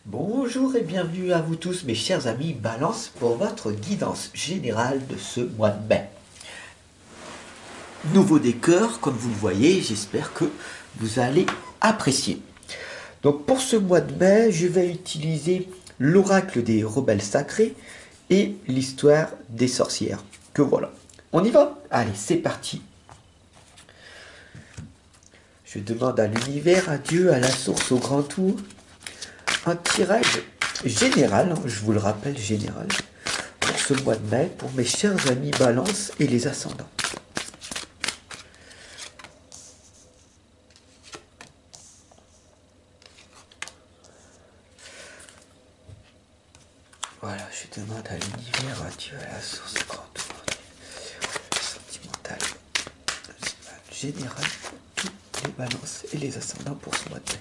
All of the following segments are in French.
Bonjour et bienvenue à vous tous mes chers amis Balance pour votre guidance générale de ce mois de mai. Nouveau décor, comme vous le voyez, j'espère que vous allez apprécier. Donc pour ce mois de mai, je vais utiliser l'oracle des rebelles sacrés et l'histoire des sorcières. Que voilà. On y va? Allez, c'est parti. Je demande à l'univers, à Dieu, à la source, au grand tout, un tirage général, je vous le rappelle, général, pour ce mois de mai, pour mes chers amis Balance et les ascendants. Voilà, je demande à l'univers, à Dieu, à la source, au grand tout, sentimental, général, pour tous les Balances et les ascendants pour ce mois de mai.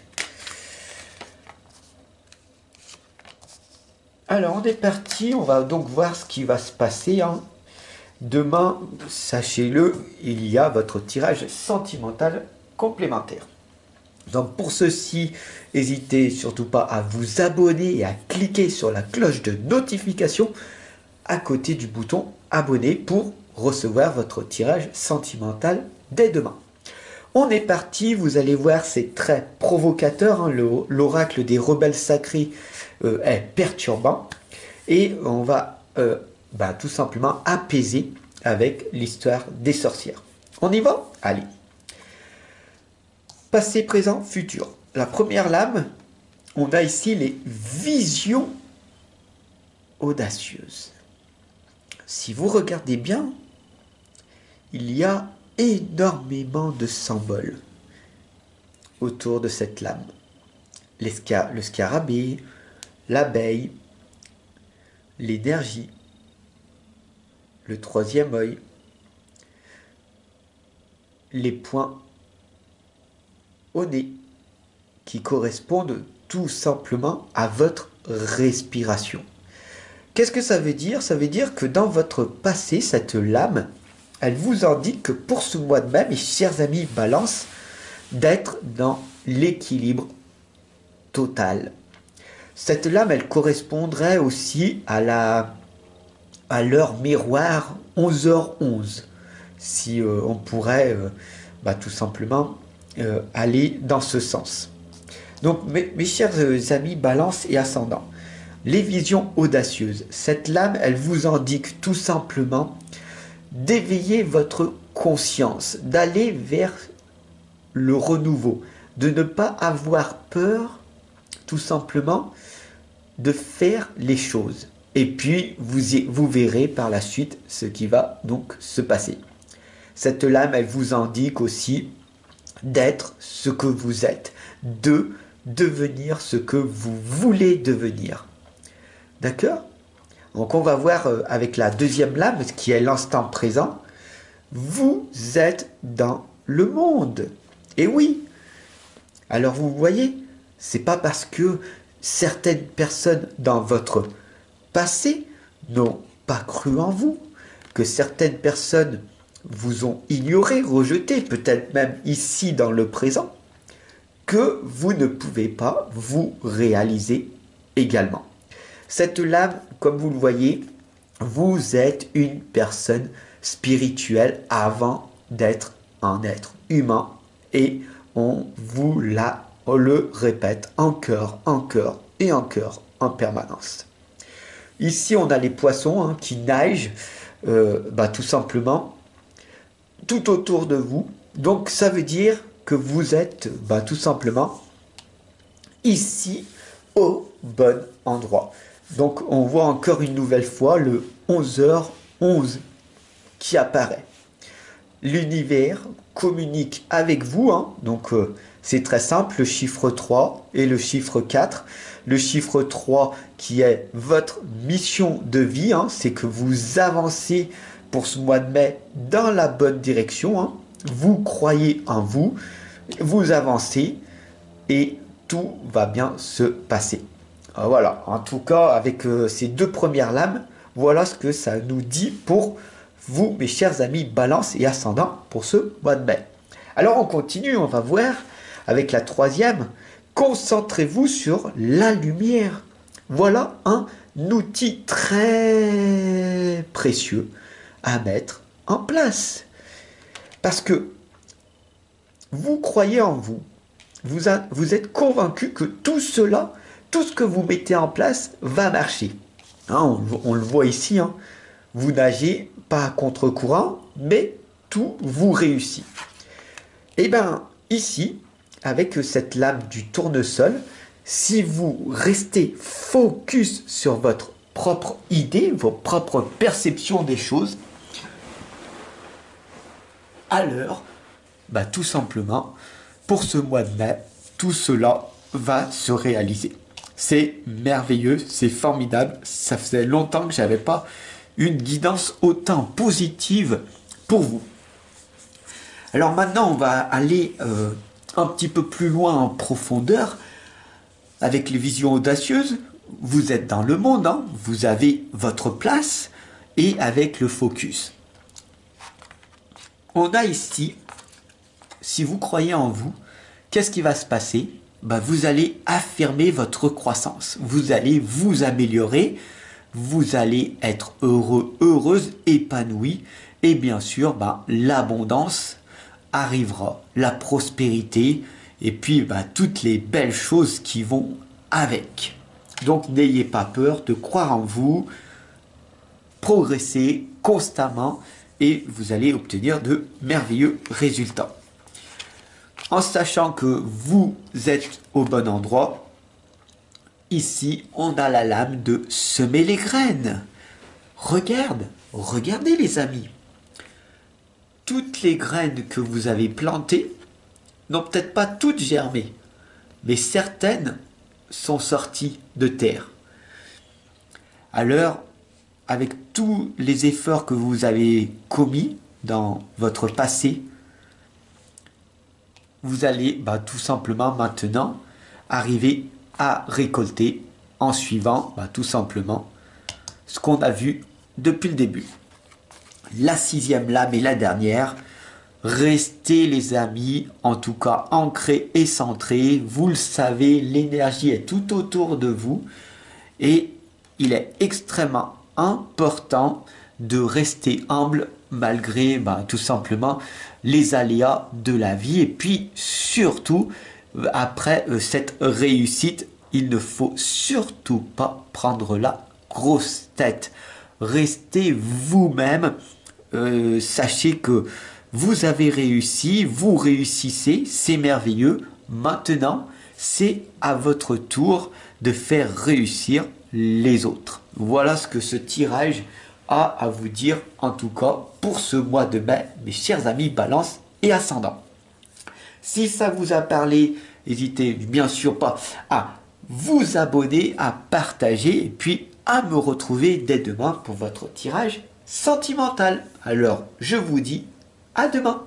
Alors on est parti, on va donc voir ce qui va se passer. Demain, sachez-le, il y a votre tirage sentimental complémentaire. Donc pour ceci, n'hésitez surtout pas à vous abonner et à cliquer sur la cloche de notification à côté du bouton abonner pour recevoir votre tirage sentimental dès demain. On est parti, vous allez voir, c'est très provocateur, l'oracle des rebelles sacrés est perturbant et on va tout simplement apaiser avec l'histoire des sorcières. On y va? Allez. Passé, présent, futur. La première lame, on a ici les visions audacieuses. Si vous regardez bien, il y a énormément de symboles autour de cette lame. Le scarabée, l'abeille, l'énergie, le troisième œil, les points au nez, qui correspondent tout simplement à votre respiration. Qu'est-ce que ça veut dire? Ça veut dire que dans votre passé, cette lame, elle vous indique que pour ce mois de mai, mes chers amis Balance, d'être dans l'équilibre total. Cette lame, elle correspondrait aussi à l'heure miroir 11h11. Si on pourrait tout simplement aller dans ce sens. Donc mes chers amis Balance et ascendant, les visions audacieuses, cette lame, elle vous indique tout simplement d'éveiller votre conscience, d'aller vers le renouveau, de ne pas avoir peur tout simplement de faire les choses. Et puis vous verrez par la suite ce qui va donc se passer. Cette lame, elle vous indique aussi d'être ce que vous êtes, de devenir ce que vous voulez devenir. D'accord? Donc on va voir avec la deuxième lame, qui est l'instant présent. Vous êtes dans le monde. Et oui. Alors vous voyez, c'est pas parce que certaines personnes dans votre passé n'ont pas cru en vous, que certaines personnes vous ont ignoré, rejeté, peut-être même ici dans le présent, que vous ne pouvez pas vous réaliser également. Cette lame, comme vous le voyez, vous êtes une personne spirituelle avant d'être un être humain et on vous le répète encore et encore en permanence. Ici, on a les poissons qui nagent tout simplement tout autour de vous. Donc, ça veut dire que vous êtes tout simplement ici au bon endroit. Donc, on voit encore une nouvelle fois le 11h11 qui apparaît. L'univers communique avec vous. Donc, c'est très simple, le chiffre 3 et le chiffre 4. Le chiffre 3 qui est votre mission de vie, c'est que vous avancez pour ce mois de mai dans la bonne direction. Vous croyez en vous, vous avancez et tout va bien se passer. Voilà, en tout cas, avec ces deux premières lames, voilà ce que ça nous dit pour vous, mes chers amis Balance et ascendant, pour ce mois de mai. Alors on continue, on va voir avec la troisième Concentrez-vous sur la lumière. Voilà un outil très précieux à mettre en place. Parce que vous croyez en vous. Vous êtes convaincu que tout cela, tout ce que vous mettez en place va marcher. Hein, on le voit ici, hein. Vous nagez pas à contre-courant, mais tout vous réussit. Et bien ici, avec cette lame du tournesol, si vous restez focus sur votre propre idée, vos propres perceptions des choses, alors, tout simplement, pour ce mois de mai, tout cela va se réaliser. C'est merveilleux, c'est formidable. Ça faisait longtemps que j'avais pas une guidance autant positive pour vous. Alors maintenant, on va aller un petit peu plus loin en profondeur avec les visions audacieuses. Vous êtes dans le monde, hein, vous avez votre place et avec le focus. On a ici, si vous croyez en vous, qu'est-ce qui va se passer? Vous allez affirmer votre croissance, vous allez vous améliorer, vous allez être heureux, heureuse, épanoui, et bien sûr, l'abondance arrivera, la prospérité, et puis toutes les belles choses qui vont avec. Donc n'ayez pas peur de croire en vous, progressez constamment, et vous allez obtenir de merveilleux résultats. En sachant que vous êtes au bon endroit, ici on a la lame de semer les graines. Regardez les amis. Toutes les graines que vous avez plantées n'ont peut-être pas toutes germé, mais certaines sont sorties de terre. Alors, avec tous les efforts que vous avez commis dans votre passé, vous allez tout simplement maintenant arriver à récolter en suivant tout simplement ce qu'on a vu depuis le début. La 6e lame et la dernière. Restez les amis, en tout cas ancrés et centrés. Vous le savez, l'énergie est tout autour de vous et il est extrêmement important de rester humble malgré tout simplement les aléas de la vie. Et puis surtout, après cette réussite, il ne faut surtout pas prendre la grosse tête. Restez vous-même. Sachez que vous avez réussi, vous réussissez, c'est merveilleux. Maintenant, c'est à votre tour de faire réussir les autres. Voilà ce que ce tirage a à vous dire, en tout cas pour ce mois de mai, mes chers amis Balance et Ascendant. Si ça vous a parlé, n'hésitez bien sûr pas à vous abonner, à partager et puis à me retrouver dès demain pour votre tirage sentimental. Alors, je vous dis à demain.